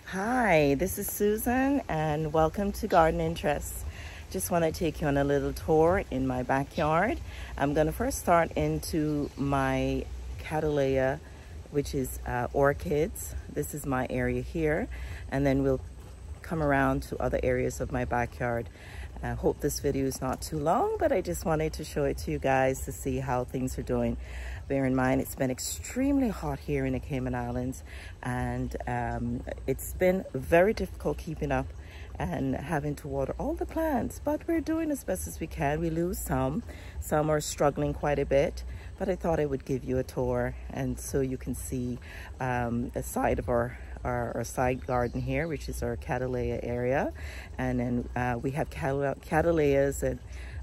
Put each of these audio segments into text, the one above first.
Hi, this is Susan and welcome to Garden Interests. Just want to take you on a little tour in my backyard. I'm going to first start into my Cattleya, which is orchids. This is my area here, and then we'll come around to other areas of my backyard. I hope this video is not too long, but I just wanted to show it to you guys to see how things are doing. Bear in mind, it's been extremely hot here in the Cayman Islands, and it's been very difficult keeping up and having to water all the plants, but we're doing as best as we can. We lose some are struggling quite a bit, but I thought I would give you a tour and so you can see a side of our side garden here, which is our Cattleya area. And then we have Cattleyas and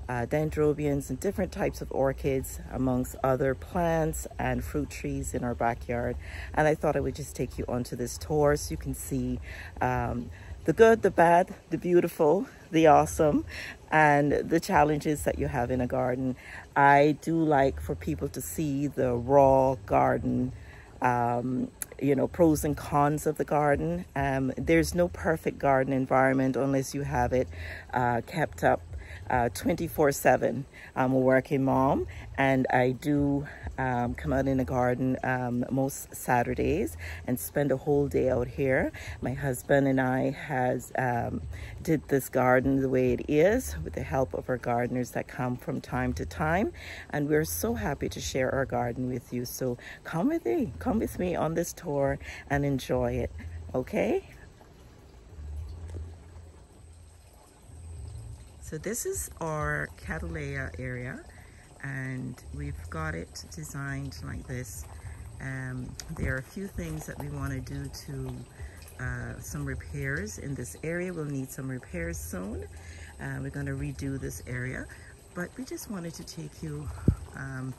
dendrobiums and different types of orchids amongst other plants and fruit trees in our backyard. And I thought I would just take you onto this tour so you can see the good, the bad, the beautiful, the awesome, and the challenges that you have in a garden. I do like for people to see the raw garden, you know, pros and cons of the garden. There's no perfect garden environment unless you have it kept up 24/7. I'm a working mom, and I do come out in the garden most Saturdays and spend a whole day out here. My husband and I did this garden the way it is with the help of our gardeners that come from time to time, and we're so happy to share our garden with you. So come with me on this tour and enjoy it, okay? So this is our Cattleya area, and we've got it designed like this. There are a few things that we want to do to some repairs in this area. We'll need some repairs soon. We're going to redo this area, but we just wanted to take you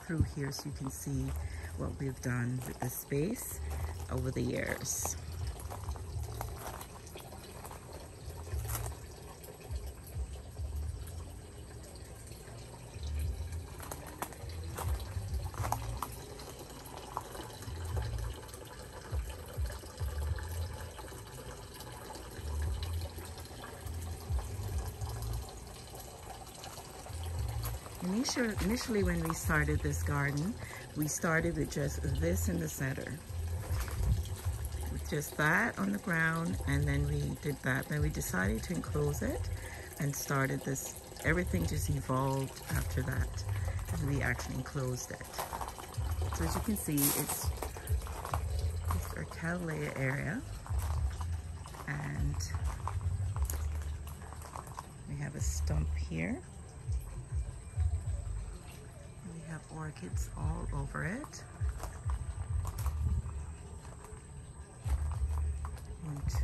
through here so you can see what we've done with the space over the years. Initially, when we started this garden, we started with just this in the center. With just that on the ground, and then we did that. Then we decided to enclose it and started this. Everything just evolved after that as we actually enclosed it. So as you can see, it's our Cattleya area. And we have a stump here. Orchids all over it. And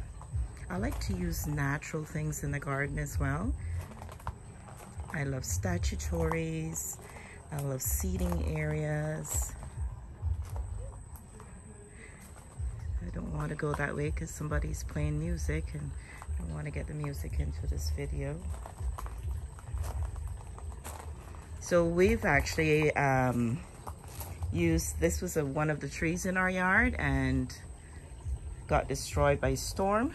I like to use natural things in the garden as well. I love statutories. I love seating areas. I don't want to go that way because somebody's playing music and I don't want to get the music into this video. So we've actually this was one of the trees in our yard and got destroyed by storm.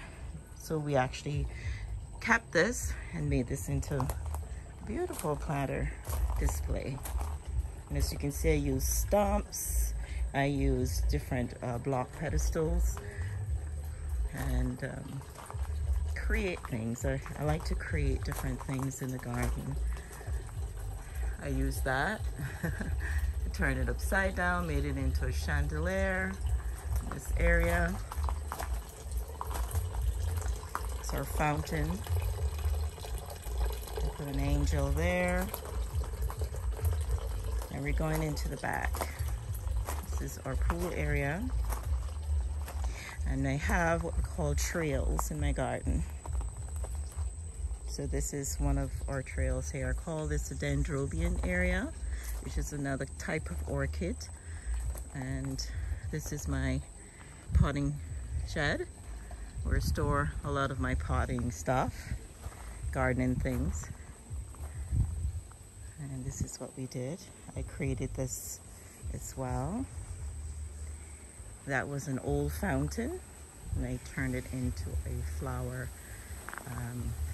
So we actually kept this and made this into a beautiful planter display. And as you can see, I use stumps, I use different block pedestals, and create things. I like to create different things in the garden. I used that, turned it upside down, made it into a chandelier in this area. It's our fountain. I put an angel there. And we're going into the back. This is our pool area. And I have what we call trails in my garden. So this is one of our trails here. I call this the dendrobium area, which is another type of orchid. And this is my potting shed where I store a lot of my potting stuff, gardening things. And this is what we did. I created this as well. That was an old fountain and I turned it into a flower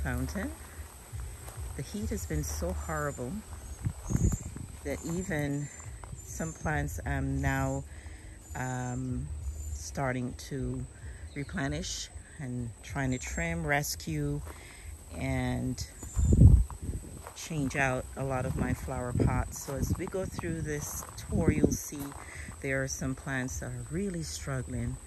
fountain. The heat has been so horrible that even some plants I'm now starting to replenish and trying to trim, rescue, and change out a lot of my flower pots. So as we go through this tour, you'll see there are some plants that are really struggling.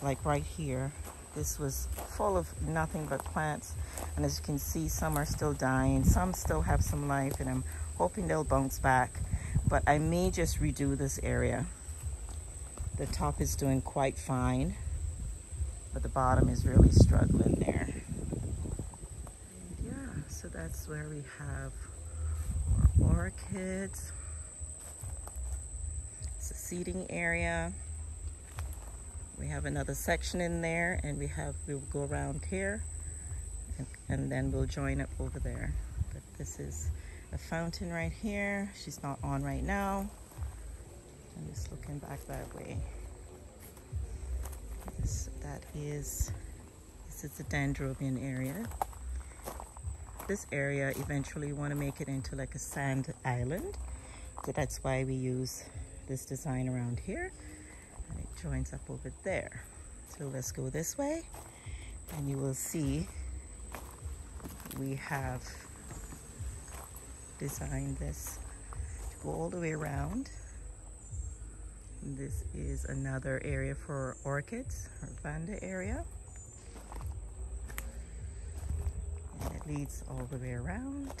Like right here, this was full of nothing but plants, and as you can see, some are still dying, some still have some life, and I'm hoping they'll bounce back. But I may just redo this area. The top is doing quite fine, but the bottom is really struggling there. And yeah, so that's where we have our orchids. It's a seating area. We have another section in there, and we'll go around here, and then we'll join up over there. But this is a fountain right here. She's not on right now. I'm just looking back that way. This is the Dendrobium area. This area eventually want to make it into like a sand island. So that's why we use this design around here. And it joins up over there. So let's go this way, and you will see we have designed this to go all the way around. And this is another area for orchids, or vanda area. And it leads all the way around.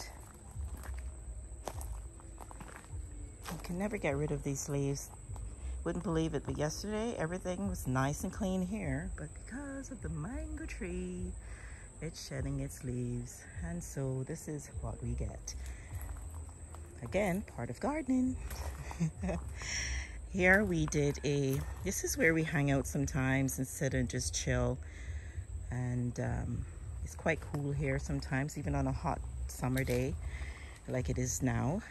You can never get rid of these leaves. Wouldn't believe it, but yesterday everything was nice and clean here, but because of the mango tree, it's shedding its leaves, and so this is what we get. Again, part of gardening. Here we did this is where we hang out sometimes and sit and just chill, and it's quite cool here sometimes, even on a hot summer day like it is now.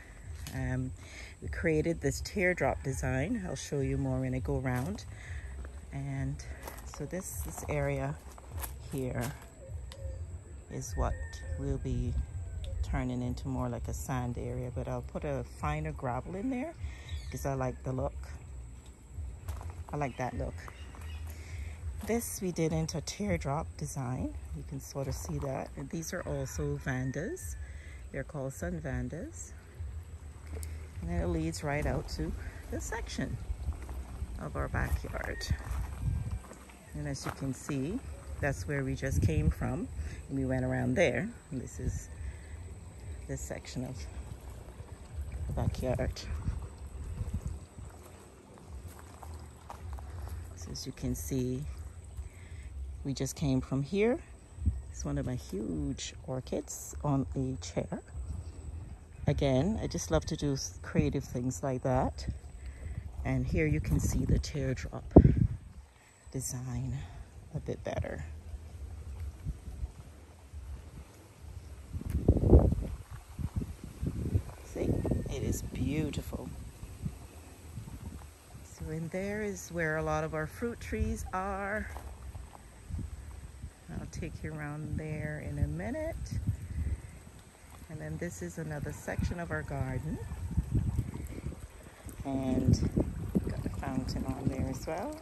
We created this teardrop design. I'll show you more when I go around. And so this area here is what we'll be turning into more like a sand area, but I'll put a finer gravel in there because I like the look. I like that look. This we did into a teardrop design. You can sort of see that. And these are also vandas. They're called sun vandas. And then it leads right out to this section of our backyard. And as you can see, that's where we just came from. And we went around there. And this is this section of the backyard. So as you can see, we just came from here. It's one of my huge orchids on a chair. Again, I just love to do creative things like that. And here you can see the teardrop design a bit better. See, it is beautiful. So in there is where a lot of our fruit trees are. I'll take you around there in a minute. And then this is another section of our garden. And got a fountain on there as well.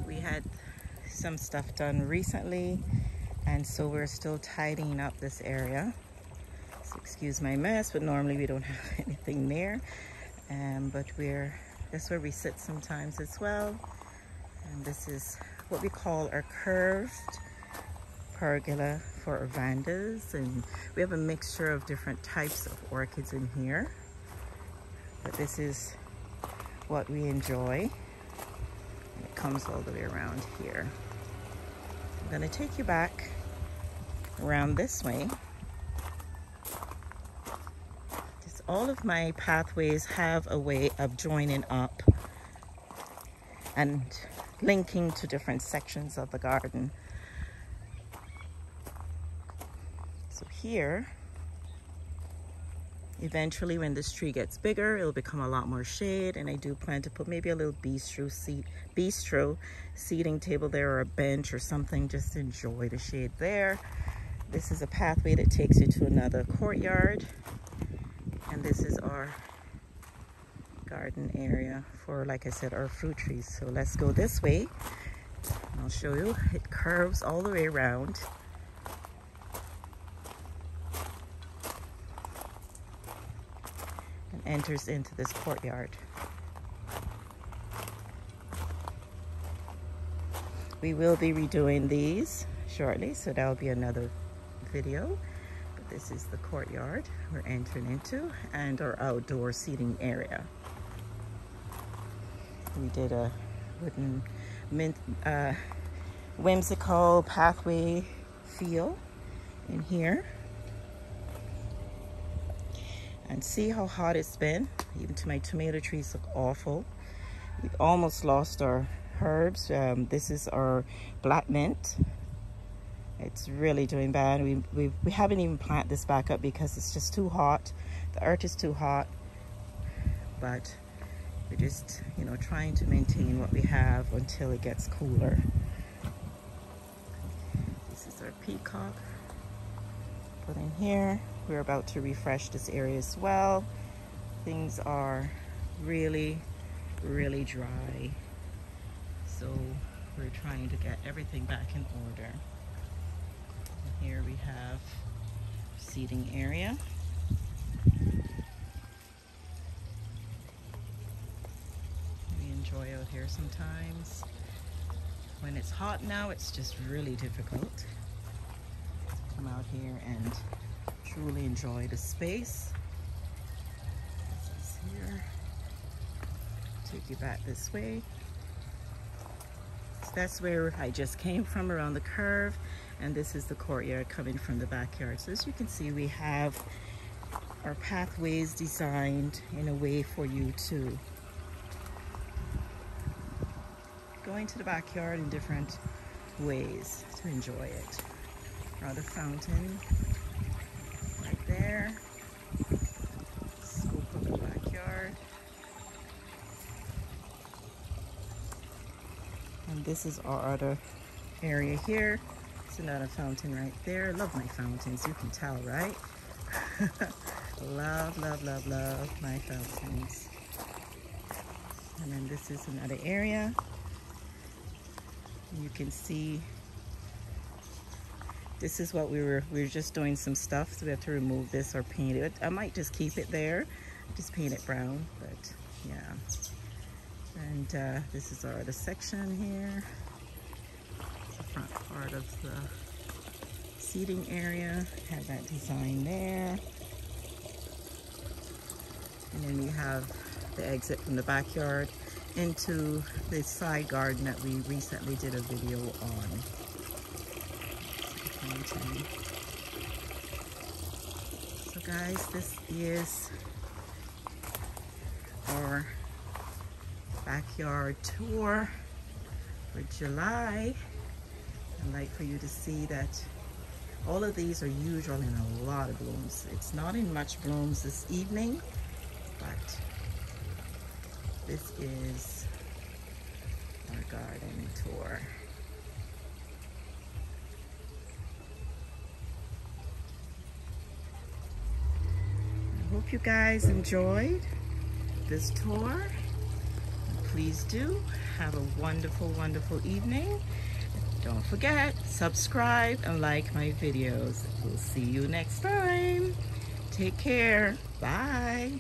We had some stuff done recently, and so we're still tidying up this area. So excuse my mess, but normally we don't have anything there. But that's where we sit sometimes as well. And this is what we call our curved pergola for our vandas, and we have a mixture of different types of orchids in here, but this is what we enjoy, and it comes all the way around here. I'm going to take you back around this way. Just all of my pathways have a way of joining up and linking to different sections of the garden. So here Eventually, when this tree gets bigger, it'll become a lot more shade, and I do plan to put maybe a little bistro seating table there, or a bench or something, just to enjoy the shade there. This is a pathway that takes you to another courtyard, and this is our garden area for, like I said, our fruit trees. So let's go this way. I'll show you. It curves all the way around. And enters into this courtyard. We will be redoing these shortly, so that'll be another video. But this is the courtyard we're entering into, and our outdoor seating area. We did a wooden whimsical pathway feel in here. And see how hot it's been. Even to my tomato trees look awful. We've almost lost our herbs. This is our black mint. It's really doing bad. We haven't even planted this back up because it's just too hot. The earth is too hot. But we're just, you know, trying to maintain what we have until it gets cooler. This is our peacock put in here. We're about to refresh this area as well. Things are really, really dry. So we're trying to get everything back in order. And here we have seating area. We enjoy out here sometimes. When it's hot now, it's just really difficult to come out here and truly enjoy the space. This is here. Take you back this way. So that's where I just came from, around the curve, and this is the courtyard coming from the backyard. So as you can see, we have our pathways designed in a way for you to go into the backyard in different ways to enjoy it. Around the fountain right there. Scoop of the backyard. And this is our other area here. It's another fountain right there. Love my fountains, you can tell, right? Love, love, love, love my fountains. And then this is another area. You can see this is what we were just doing some stuff, so we have to remove this or paint it. I might just keep it there, just paint it brown, but yeah. And this is our other section here. The front part of the seating area, have that design there. And then we have the exit from the backyard into the side garden that we recently did a video on. So guys, this is our backyard tour for July. I'd like for you to see that all of these are usual in a lot of blooms. It's not in much blooms this evening, but this is our garden tour. I hope you guys enjoyed this tour. Please do have a wonderful, wonderful evening. Don't forget, subscribe and like my videos. We'll see you next time. Take care. Bye.